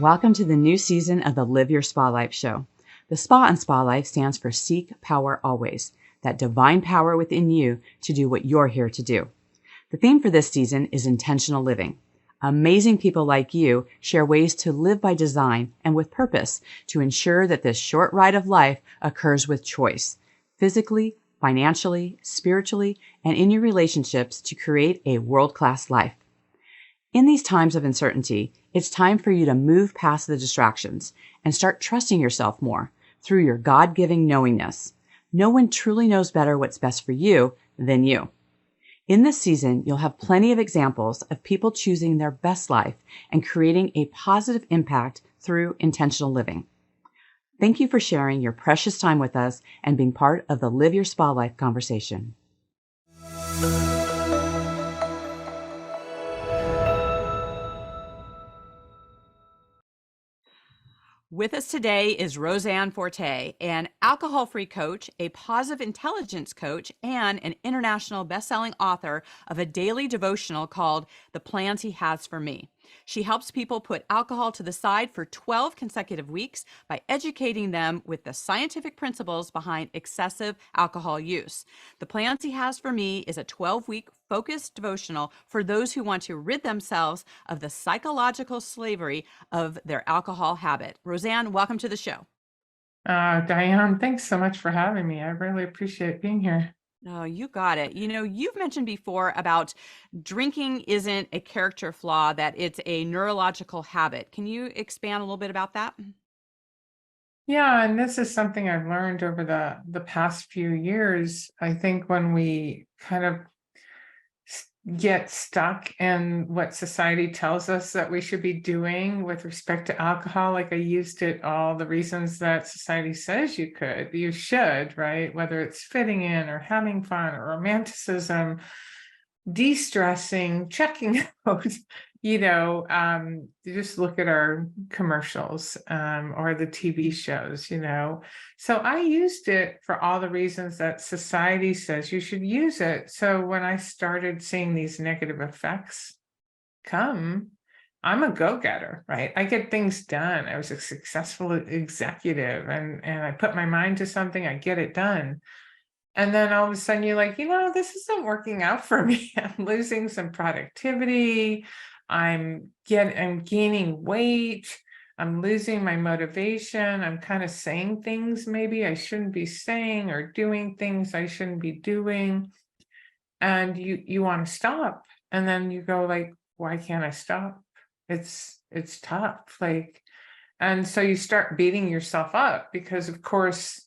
Welcome to the new season of the Live Your Spa Life show. The SPA and Spa Life stands for Seek Power Always, that divine power within you to do what you're here to do. The theme for this season is intentional living. Amazing people like you share ways to live by design and with purpose to ensure that this short ride of life occurs with choice, physically, financially, spiritually, and in your relationships to create a world-class life. In these times of uncertainty, it's time for you to move past the distractions and start trusting yourself more through your God-giving knowingness. No one truly knows better what's best for you than you. In this season, you'll have plenty of examples of people choosing their best life and creating a positive impact through intentional living. Thank you for sharing your precious time with us and being part of the Live Your Spa Life conversation. With us today is Rose Ann Forte, an alcohol-free coach, a positive intelligence coach, and an international best-selling author of a daily devotional called The Plans He Has for Me. She helps people put alcohol to the side for 12 consecutive weeks by educating them with the scientific principles behind excessive alcohol use. The Plans He Has for Me is a 12-week focused devotional for those who want to rid themselves of the psychological slavery of their alcohol habit. Rose Ann, welcome to the show. Diane, thanks so much for having me. I really appreciate being here. Oh, you got it. You know, you've mentioned before about drinking isn't a character flaw, that it's a neurological habit. Can you expand a little bit about that? Yeah, and this is something I've learned over the past few years. I think when we kind of get stuck in what society tells us that we should be doing with respect to alcohol, like I used it all the reasons that society says you should, right? Whether it's fitting in or having fun or romanticism, de-stressing, checking out, you just look at our commercials or the TV shows, So I used it for all the reasons that society says you should use it. So when I started seeing these negative effects come, I'm a go-getter, right? I get things done. I was a successful executive and I put my mind to something, I get it done. And then all of a sudden you're like, this isn't working out for me. I'm losing some productivity. I'm gaining weight. I'm losing my motivation. I'm kind of saying things maybe I shouldn't be saying or doing things I shouldn't be doing. And you want to stop. And then you go like, why can't I stop? It's tough. And so you start beating yourself up because of course,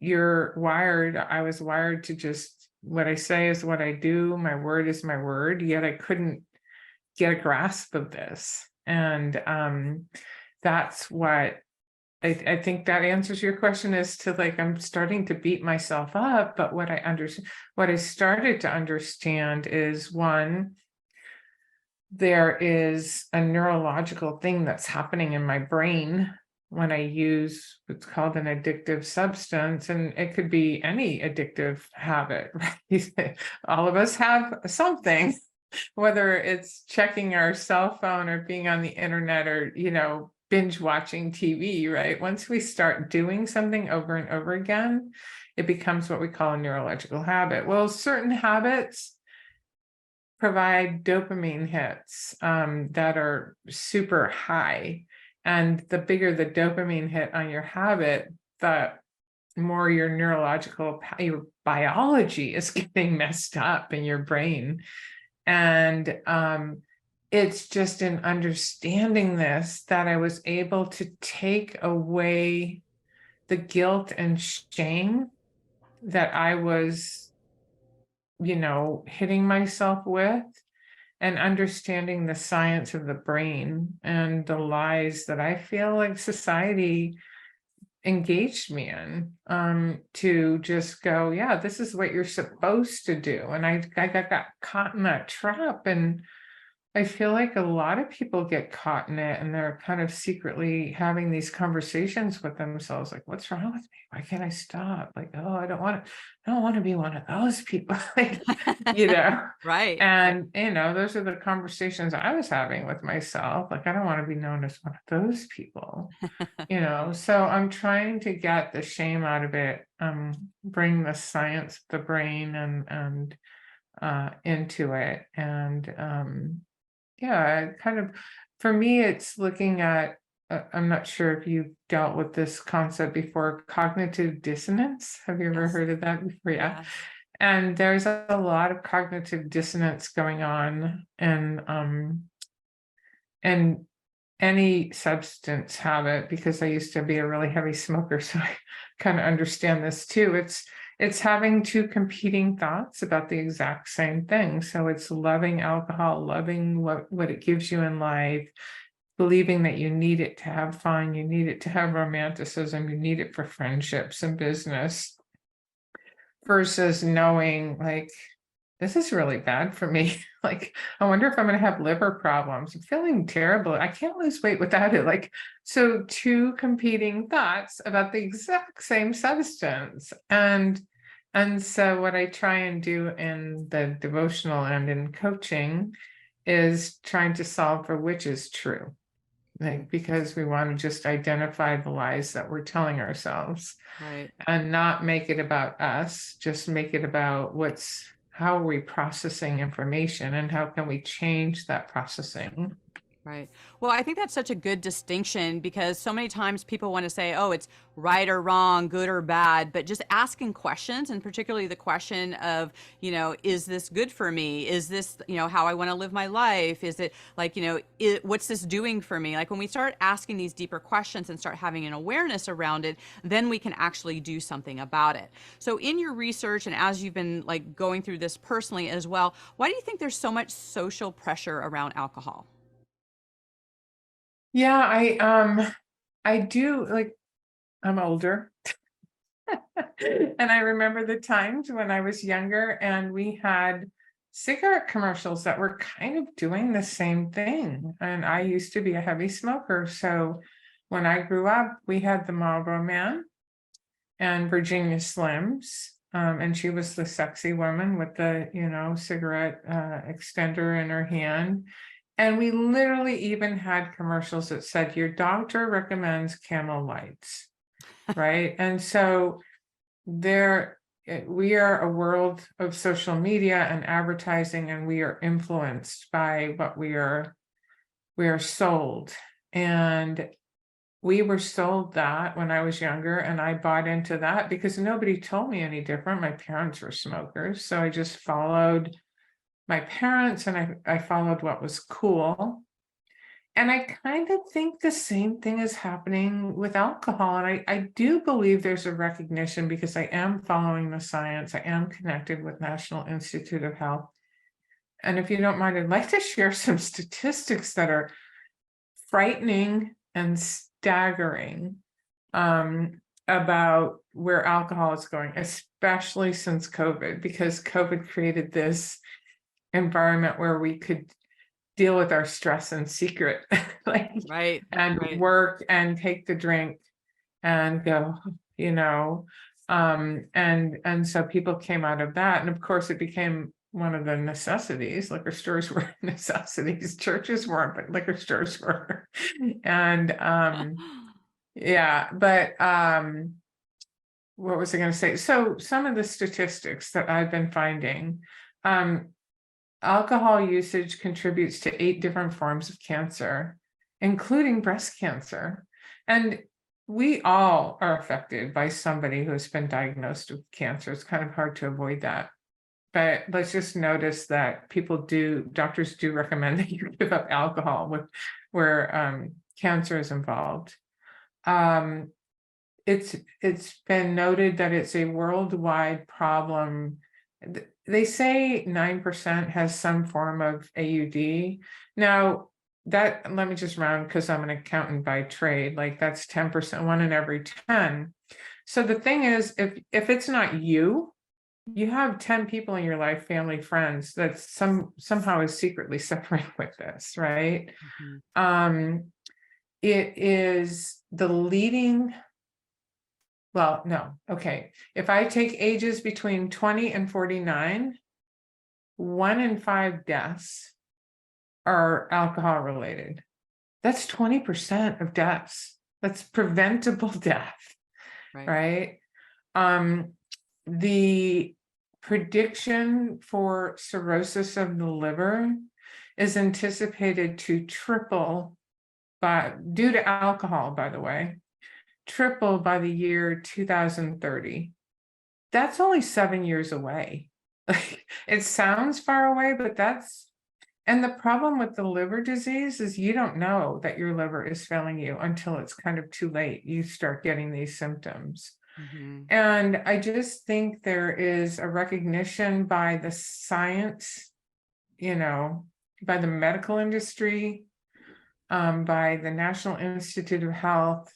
I was wired to just, what I say is what I do, my word is my word, yet I couldn't get a grasp of this. And that's what I think that answers your question as to I'm starting to beat myself up. But what I started to understand is, one, there is a neurological thing that's happening in my brain when I use what's called an addictive substance, and it could be any addictive habit, right? All of us have something, whether it's checking our cell phone or being on the internet or, binge watching TV, right? Once we start doing something over and over again, it becomes what we call a neurological habit. Well, certain habits provide dopamine hits that are super high. And the bigger the dopamine hit on your habit, the more your biology is getting messed up in your brain. And it's just in understanding this that I was able to take away the guilt and shame that I was, hitting myself with, and understanding the science of the brain and the lies that I feel like society engaged me in, to just go, yeah, this is what you're supposed to do. And I got caught in that trap, and I feel like a lot of people get caught in it, and they're kind of secretly having these conversations with themselves, like, what's wrong with me? Why can't I stop? Like, oh, I don't want to be one of those people. Like, you know, Right. and those are the conversations I was having with myself. Like, I don't want to be known as one of those people, so I'm trying to get the shame out of it, bring the science of the brain and into it. And yeah, kind of, for me, it's looking at, I'm not sure if you've dealt with this concept before, cognitive dissonance. Have you ever Yes. heard of that before? Yeah. Yes. And there's a lot of cognitive dissonance going on, and any substance habit, because I used to be a really heavy smoker, so I kind of understand this too. It's having two competing thoughts about the exact same thing. So it's loving alcohol, loving what it gives you in life, believing that you need it to have fun, you need it to have romanticism, you need it for friendships and business, versus knowing, like, this is really bad for me. Like, I wonder if I'm going to have liver problems. I'm feeling terrible. I can't lose weight without it. Like, so two competing thoughts about the exact same substance. And so what I try and do in the devotional and in coaching is trying to solve for which is true. Like, because we want to just identify the lies that we're telling ourselves. Right. And not make it about us, just make it about how are we processing information, and how can we change that processing. Right. Well, I think that's such a good distinction, because so many times people want to say, oh, it's right or wrong, good or bad, but just asking questions, and particularly the question of, is this good for me? Is this, how I want to live my life? Is it like, what's this doing for me? Like, when we start asking these deeper questions and start having an awareness around it, then we can actually do something about it. So in your research, and as you've been like going through this personally as well, why do you think there's so much social pressure around alcohol? Yeah, I do, like, I'm older. And I remember the times when I was younger and we had cigarette commercials that were kind of doing the same thing. And I used to be a heavy smoker. So when I grew up, we had the Marlboro Man and Virginia Slims. And she was the sexy woman with the, cigarette extender in her hand. And we literally even had commercials that said, your doctor recommends Camel Lights, right? And so we are a world of social media and advertising, and we are influenced by what we are sold. And we were sold that when I was younger, and I bought into that because nobody told me any different. My parents were smokers, so I just followed my parents, and I followed what was cool. And I kind of think the same thing is happening with alcohol. And I do believe there's a recognition, because I am following the science. I am connected with National Institute of Health. And if you don't mind, I'd like to share some statistics that are frightening and staggering, about where alcohol is going, especially since COVID, because COVID created this environment where we could deal with our stress in secret, like, Right. and Right. work and take the drink and go, and so people came out of that. And of course it became one of the necessities. Liquor stores were necessities, churches weren't, but liquor stores were. And yeah, but what was I going to say? So some of the statistics that I've been finding, alcohol usage contributes to 8 different forms of cancer, including breast cancer. And we all are affected by somebody who has been diagnosed with cancer. It's kind of hard to avoid that. But let's just notice that doctors do recommend that you give up alcohol where cancer is involved. It's been noted that it's a worldwide problem. They say 9% has some form of AUD. Now, let me just round, because I'm an accountant by trade, like that's 10%, 1 in every 10. So the thing is, if it's not you, you have 10 people in your life, family, friends, that somehow is secretly suffering with this, right? Mhm. It is the leading, well, no, okay. If I take ages between 20 and 49, 1 in 5 deaths are alcohol related. That's 20% of deaths. That's preventable death, Right. right? The prediction for cirrhosis of the liver is anticipated to triple due to alcohol, by the way, triple by the year 2030. That's only 7 years away. It sounds far away, but and the problem with the liver disease is you don't know that your liver is failing you until it's kind of too late. You start getting these symptoms. Mm-hmm. And I just think there is a recognition by the science, by the medical industry, by the National Institute of Health.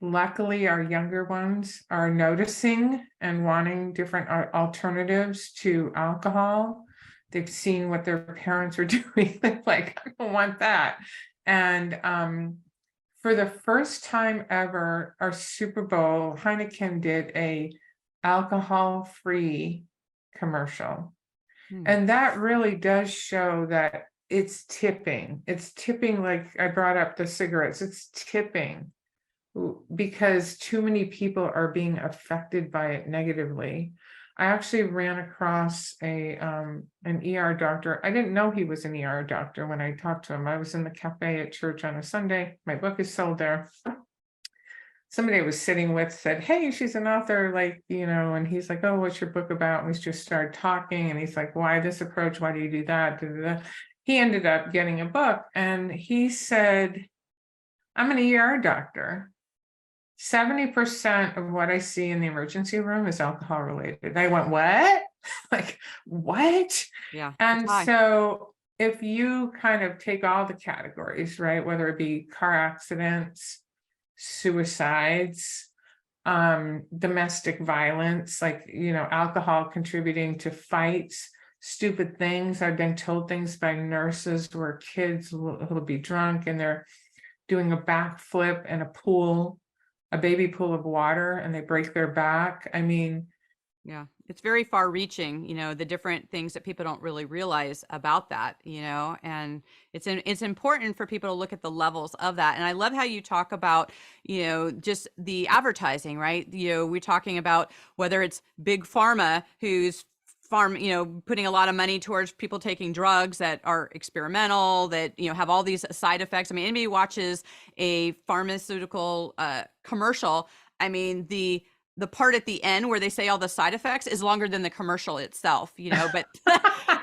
Luckily, our younger ones are noticing and wanting different alternatives to alcohol. They've seen what their parents are doing. They're like, I don't want that. And for the first time ever, our Super Bowl, Heineken did a alcohol-free commercial. And that really does show that it's tipping. It's tipping, like I brought up the cigarettes, it's tipping because too many people are being affected by it negatively. I actually ran across an ER doctor. I didn't know he was an ER doctor when I talked to him. I was in the cafe at church on a Sunday. My book is sold there. Somebody I was sitting with said, hey, she's an author, and he's like, oh, what's your book about? And we just started talking, and he's like, why this approach? Why do you do that? Da, da, da. He ended up getting a book, and he said, I'm an ER doctor. 70% of what I see in the emergency room is alcohol related. I went, what? Like, what? Yeah. And so if you kind of take all the categories, right, whether it be car accidents, suicides, domestic violence, alcohol contributing to fights, stupid things. I've been told things by nurses where kids who'll be drunk and they're doing a backflip in a baby pool of water, and they break their back. I mean, yeah, it's very far reaching, the different things that people don't really realize about that, and it's important for people to look at the levels of that. And I love how you talk about, just the advertising, right? We're talking about whether it's big pharma who's putting a lot of money towards people taking drugs that are experimental, that, have all these side effects. I mean, anybody watches a pharmaceutical commercial, I mean, the part at the end where they say all the side effects is longer than the commercial itself, but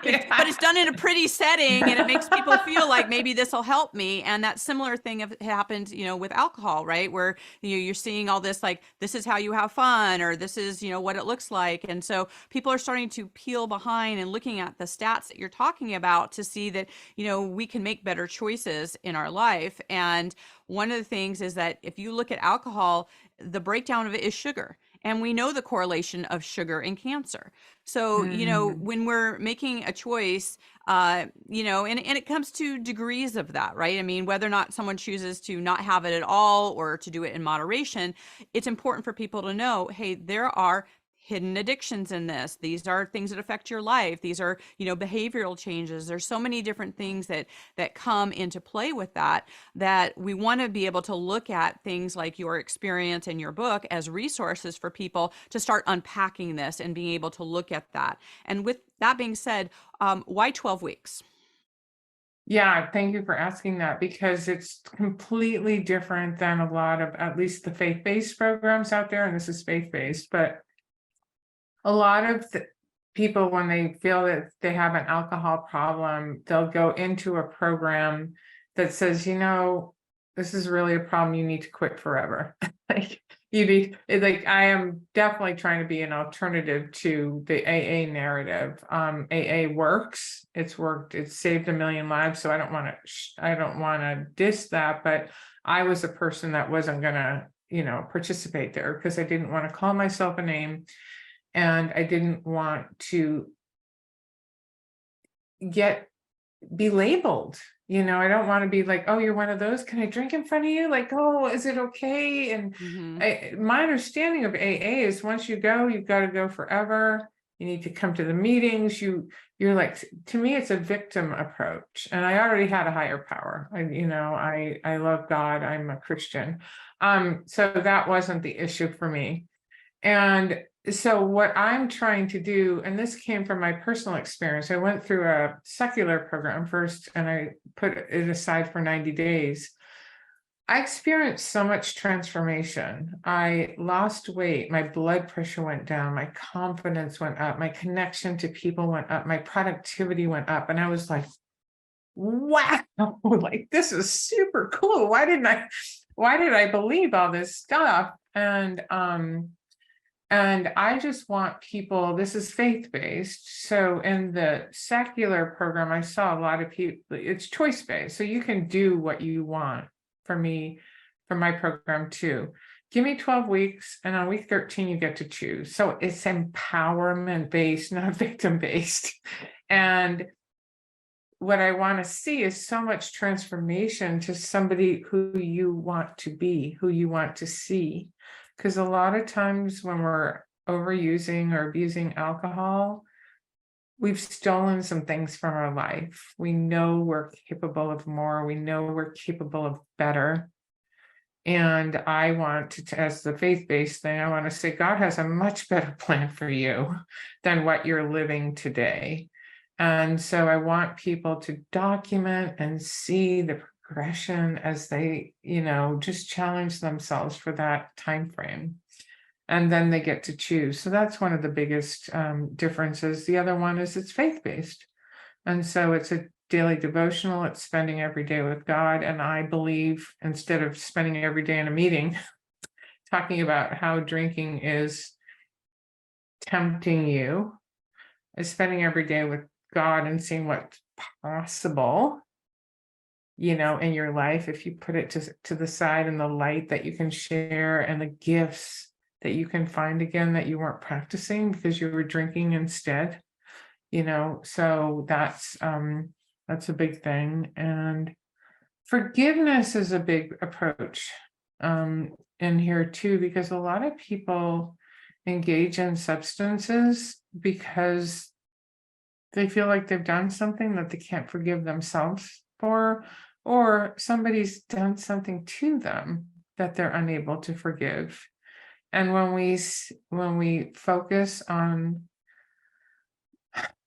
but it's done in a pretty setting, and it makes people feel like maybe this will help me. And that similar thing happened, with alcohol, right? Where you're seeing all this, like, this is how you have fun, or this is, what it looks like. And so people are starting to peel behind and looking at the stats that you're talking about to see that, we can make better choices in our life. And one of the things is that if you look at alcohol, the breakdown of it is sugar. And we know the correlation of sugar and cancer. So, when we're making a choice, and it comes to degrees of that, right? I mean, whether or not someone chooses to not have it at all or to do it in moderation, it's important for people to know, hey, there are hidden addictions in this. These are things that affect your life. These are, behavioral changes. There's so many different things that come into play with that we want to be able to look at things like your experience and your book as resources for people to start unpacking this and being able to look at that. And with that being said, why 12 weeks? Yeah, thank you for asking that, because it's completely different than a lot of, at least the faith-based programs out there, and this is faith-based, but a lot of the people, when they feel that they have an alcohol problem, they'll go into a program that says, this is really a problem, you need to quit forever. I am definitely trying to be an alternative to the AA narrative. AA works. It's worked. It's saved 1 million lives. So I don't want to diss that, but I was a person that wasn't going to, participate there because I didn't want to call myself a name. And I didn't want to be labeled. I don't want to be like, oh, you're one of those. Can I drink in front of you? Like, oh, is it okay? And my understanding of AA is once you go, you've got to go forever. You need to come to the meetings. You're like, to me, it's a victim approach. And I already had a higher power. I love God. I'm a Christian. So that wasn't the issue for me. And so what I'm trying to do, and this came from my personal experience, I went through a secular program first, and I put it aside for 90 days. I experienced so much transformation. I lost weight, my blood pressure went down, my confidence went up, my connection to people went up, my productivity went up. And I was like, wow, like this is super cool. Why did I believe all this stuff? And I just want people, this is faith-based. So in the secular program, I saw a lot of people, it's choice-based. So you can do what you want. For my program too. Give me 12 weeks, and on week 13, you get to choose. So it's empowerment-based, not victim-based. And what I want to see is so much transformation to somebody who you want to be, who you want to see. Because a lot of times when we're overusing or abusing alcohol, we've stolen some things from our life. We know we're capable of more. We know we're capable of better. And I want to, as the faith-based thing, I want to say God has a much better plan for you than what you're living today. And so I want people to document and see the progression as they, just challenge themselves for that time frame. And then they get to choose. So that's one of the biggest differences. The other one is it's faith-based. And so it's a daily devotional. It's spending every day with God. And I believe instead of spending every day in a meeting, talking about how drinking is tempting you, is spending every day with God and seeing what's possible, in your life, if you put it to the side, and the light that you can share and the gifts that you can find again that you weren't practicing because you were drinking instead, so that's a big thing. And forgiveness is a big approach in here too, because a lot of people engage in substances because they feel like they've done something that they can't forgive themselves for, or somebody's done something to them that they're unable to forgive. And when we focus on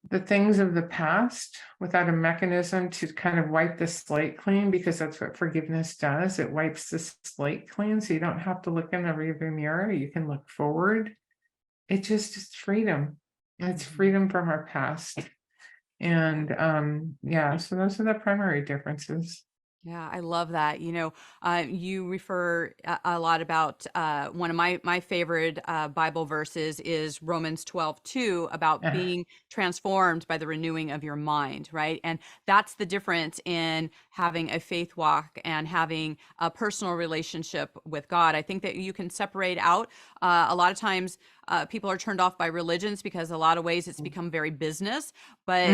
the things of the past without a mechanism to kind of wipe the slate clean, because that's what forgiveness does, it wipes the slate clean, so you don't have to look in the rearview mirror, you can look forward. It's freedom. It's freedom from our past. And so those are the primary differences. Yeah, I love that. You refer a lot about one of my favorite Bible verses is Romans 12:2, about being transformed by the renewing of your mind, right? And that's the difference in having a faith walk and having a personal relationship with God. I think that you can separate out a lot of times. People are turned off by religions because a lot of ways it's become very business, but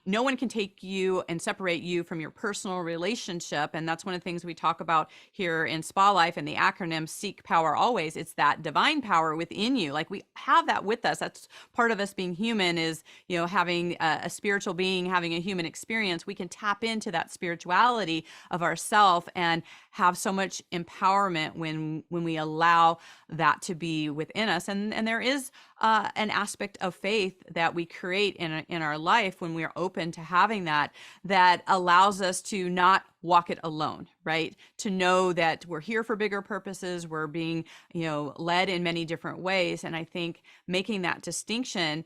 no one can take you and separate you from your personal relationship. And that's one of the things we talk about here in SPAlife, and the acronym Seek Power Always. It's that divine power within you. Like, we have that with us. That's part of us being human, is, having a spiritual being, having a human experience. We can tap into that spirituality of ourself and have so much empowerment when we allow that to be within us. And there is an aspect of faith that we create in our life when we are open to having that allows us to not walk it alone, right? To know that we're here for bigger purposes, we're being, led in many different ways. And I think making that distinction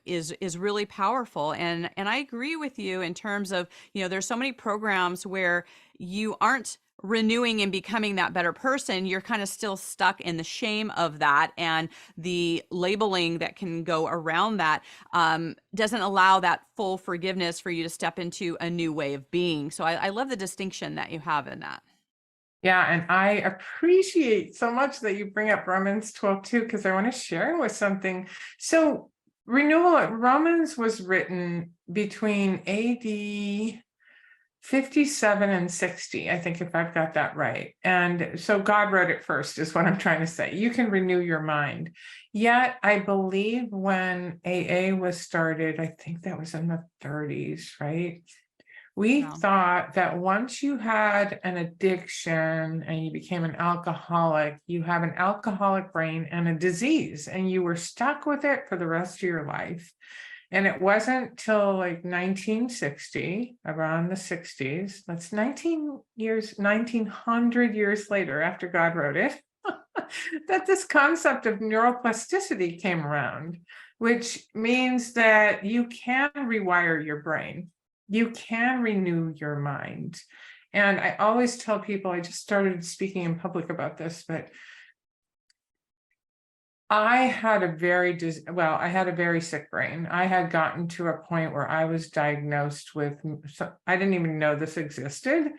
is really powerful. And I agree with you in terms of, there's so many programs where you aren't renewing and becoming that better person. You're kind of still stuck in the shame of that, and the labeling that can go around that doesn't allow that full forgiveness for you to step into a new way of being. So I love the distinction that you have in that. Yeah, and I appreciate so much that you bring up Romans 12 too, because I want to share with something. So Romans was written between AD 57 and 60, I think, if I've got that right. And so God wrote it first, is what I'm trying to say. You can renew your mind. Yet, I believe when AA was started, I think that was in the 30s, right? We Wow. thought that once you had an addiction and you became an alcoholic, you have an alcoholic brain and a disease, and you were stuck with it for the rest of your life. And it wasn't till like 1960, around the 60s, that's 1900 years later after God wrote it, that this concept of neuroplasticity came around, which means that you can rewire your brain. You can renew your mind. And I always tell people, I just started speaking in public about this, but I had a very sick brain. I had gotten to a point where I was diagnosed with, I didn't even know this existed,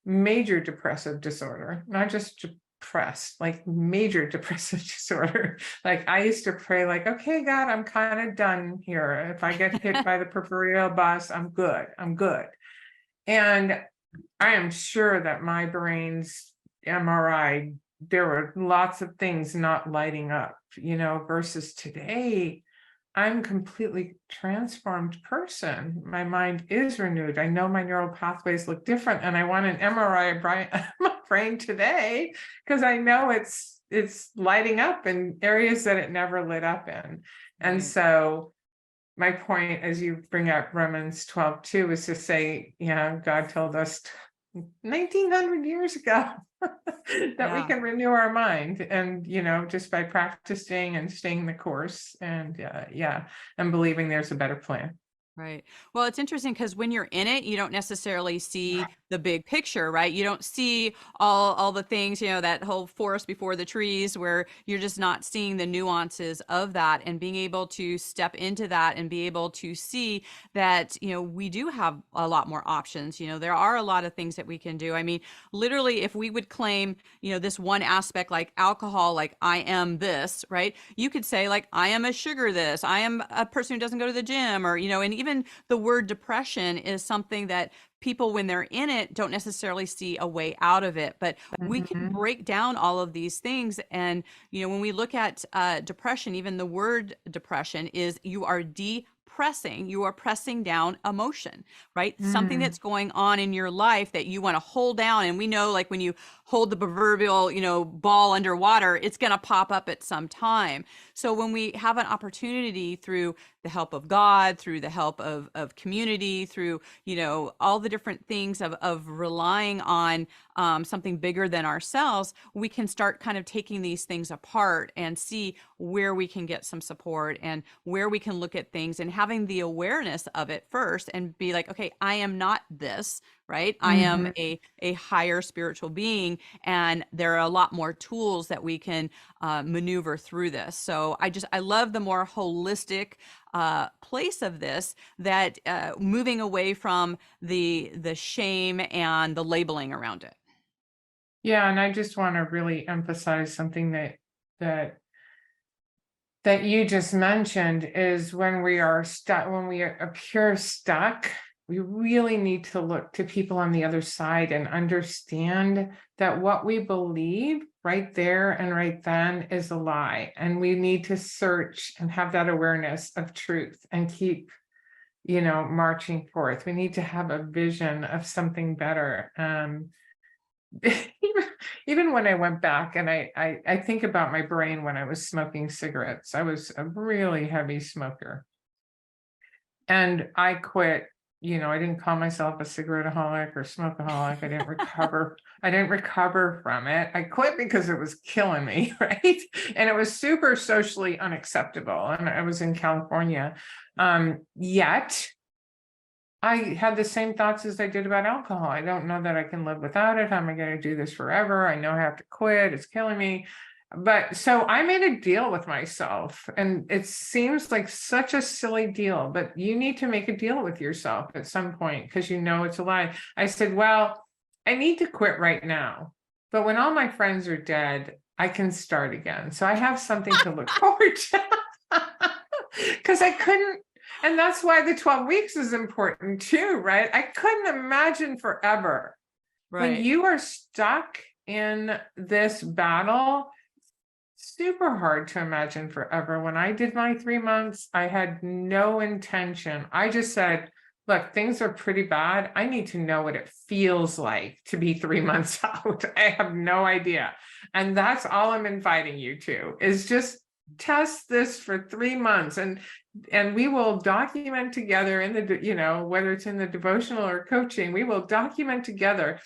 major depressive disorder, not just depressed, like major depressive disorder. Like I used to pray like, okay, God, I'm kind of done here. If I get hit by the proverbial bus, I'm good. I'm good. And I am sure that my brain's MRI, there were lots of things not lighting up, versus today, I'm completely transformed person. My mind is renewed. I know my neural pathways look different, and I want an MRI of my brain today because I know it's lighting up in areas that it never lit up in. And Right. so my point, as you bring up Romans 12 too, is to say, God told us 1900 years ago that we can renew our mind, and just by practicing and staying the course, and and believing there's a better plan. Right. Well, it's interesting because when you're in it, you don't necessarily see the big picture, right? You don't see all the things, that whole forest before the trees, where you're just not seeing the nuances of that, and being able to step into that and be able to see that, we do have a lot more options. There are a lot of things that we can do. I mean, literally, if we would claim, this one aspect like alcohol, like I am this, right? You could say like, I am a sugar this, I am a person who doesn't go to the gym, or, and even the word depression is something that people, when they're in it, don't necessarily see a way out of it. But we can Mhm. break down all of these things. And, when we look at depression, even the word depression is you are you are pressing down emotion, right? Something Mm. that's going on in your life that you want to hold down. And we know, like when you hold the proverbial, ball underwater, it's going to pop up at some time. So when we have an opportunity through the help of God, through the help of community, through, all the different things of relying on something bigger than ourselves, we can start kind of taking these things apart and see where we can get some support and where we can look at things, and having the awareness of it first and be like, okay, I am not this, right? I am Mhm. a higher spiritual being, and there are a lot more tools that we can maneuver through this. So I love the more holistic place of this, that moving away from the shame and the labeling around it. Yeah, and I just want to really emphasize something that you just mentioned, is when we are stuck, when we appear stuck, we really need to look to people on the other side and understand that what we believe right there and right then is a lie. And we need to search and have that awareness of truth and keep, marching forth. We need to have a vision of something better. Even when I went back and I think about my brain when I was smoking cigarettes, I was a really heavy smoker. And I quit, I didn't call myself a cigaretteaholic or smokeaholic. I didn't recover. I didn't recover from it. I quit because it was killing me, right? And it was super socially unacceptable. And I was in California. Yet I had the same thoughts as I did about alcohol. I don't know that I can live without it. How am I going to do this forever? I know I have to quit. It's killing me. But so I made a deal with myself, and it seems like such a silly deal, but you need to make a deal with yourself at some point because it's a lie. I said, well, I need to quit right now. But when all my friends are dead, I can start again. So I have something to look forward to. Because I couldn't, and that's why the 12 weeks is important too, right? I couldn't imagine forever. When you are stuck in this battle, super hard to imagine forever. When I did my 3 months, I had no intention. I just said, look, things are pretty bad. I need to know what it feels like to be 3 months out. I have no idea. And that's all I'm inviting you to, is just test this for 3 months, and we will document together in the, whether it's in the devotional or coaching, we will document together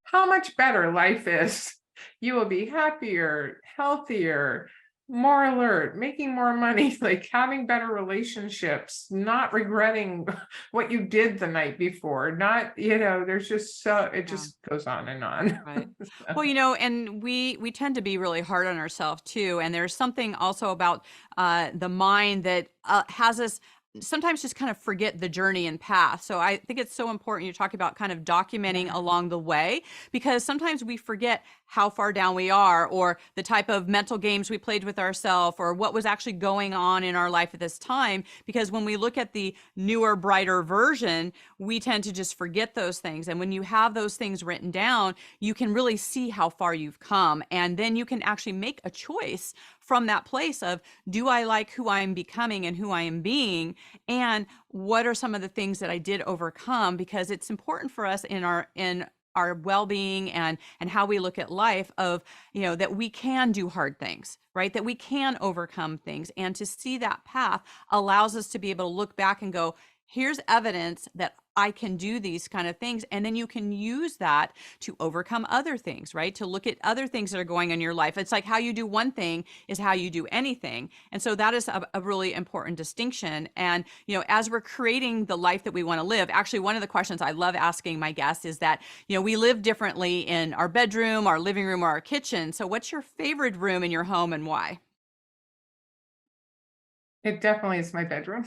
how much better life is. You will be happier, healthier, more alert, making more money, like having better relationships, not regretting what you did the night before, not, there's just it just goes on and on. Right. Well, and we tend to be really hard on ourselves too. And there's something also about the mind that has us sometimes just kind of forget the journey and path. So I think it's so important you talk about kind of documenting along the way, because sometimes we forget how far down we are, or the type of mental games we played with ourselves, or what was actually going on in our life at this time. Because when we look at the newer, brighter version, we tend to just forget those things. And when you have those things written down, you can really see how far you've come. And then you can actually make a choice from that place of, do I like who I am becoming and who I am being? And what are some of the things that I did overcome? Because it's important for us in our well-being and how we look at life, of, that we can do hard things, right? That we can overcome things. And to see that path allows us to be able to look back and go, here's evidence that I can do these kind of things. And then you can use that to overcome other things, right? To look at other things that are going on in your life. It's like how you do one thing is how you do anything. And so that is a really important distinction. And, as we're creating the life that we want to live, actually, one of the questions I love asking my guests is that, we live differently in our bedroom, our living room, or our kitchen. So what's your favorite room in your home and why? It definitely is my bedroom.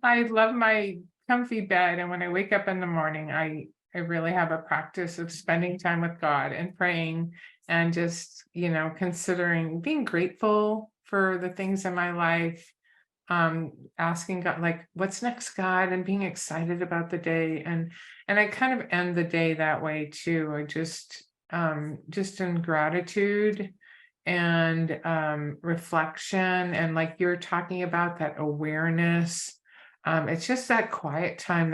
I love my comfy bed. And when I wake up in the morning, I really have a practice of spending time with God and praying, and just, considering, being grateful for the things in my life, asking God, like, what's next, God, and being excited about the day. And I kind of end the day that way too. I just in gratitude and reflection, and like you're talking about, that awareness. It's just that quiet time,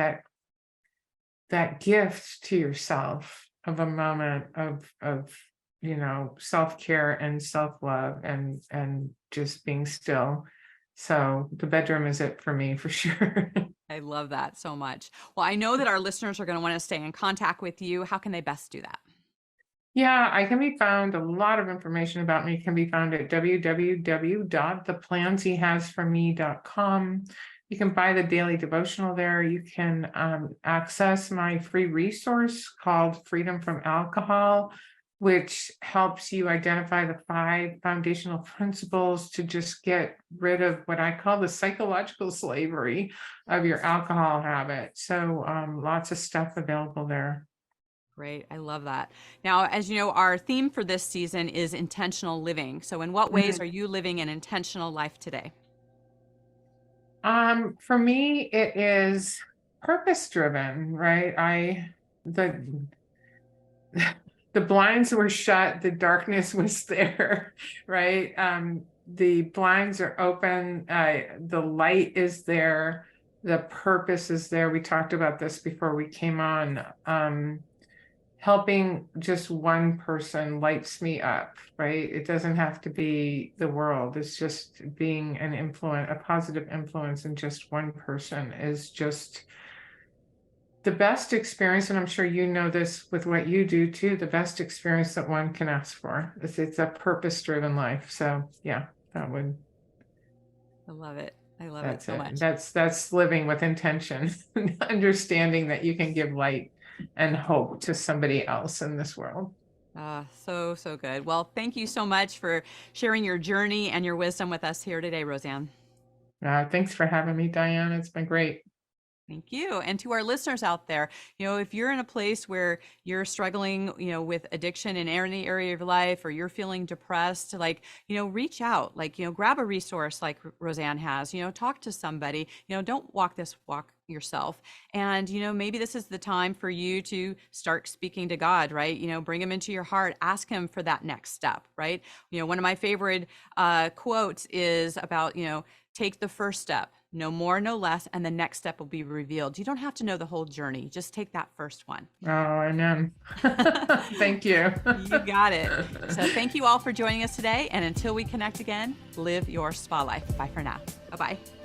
that gift to yourself of a moment of self-care and self-love, and just being still. So the bedroom is it for me, for sure. I love that so much. Well, I know that our listeners are going to want to stay in contact with you. How can they best do that? Yeah, I can be found. A lot of information about me can be found at www.theplansehasforme.com. You can buy the Daily Devotional there. You can access my free resource called Freedom from Alcohol, which helps you identify the 5 foundational principles to just get rid of what I call the psychological slavery of your alcohol habit. So lots of stuff available there. Great. I love that. Now, as you know, our theme for this season is intentional living. So in what ways are you living an intentional life today? For me, it is purpose-driven, right? The blinds were shut, the darkness was there, right? The blinds are open, the light is there, the purpose is there. We talked about this before we came on. Helping just one person lights me up, right? It doesn't have to be the world. It's just being a positive influence in just one person is just the best experience. And I'm sure you know this with what you do too, the best experience that one can ask for. It's a purpose-driven life. So yeah, I love it. I love it so much. That's living with intention, understanding that you can give light and hope to somebody else in this world. So good. Well, thank you so much for sharing your journey and your wisdom with us here today, Rose Ann. Thanks for having me, Diane. It's been great. Thank you. And to our listeners out there, if you're in a place where you're struggling, with addiction in any area of your life, or you're feeling depressed, reach out, grab a resource like Rose Ann has, talk to somebody, don't walk this walk yourself. And, maybe this is the time for you to start speaking to God, right? Bring him into your heart, ask him for that next step, right? One of my favorite quotes is about, take the first step, no more, no less, and the next step will be revealed. You don't have to know the whole journey. Just take that first one. Oh, amen. Thank you. You got it. So thank you all for joining us today. And until we connect again, live your spa life. Bye for now. Bye-bye.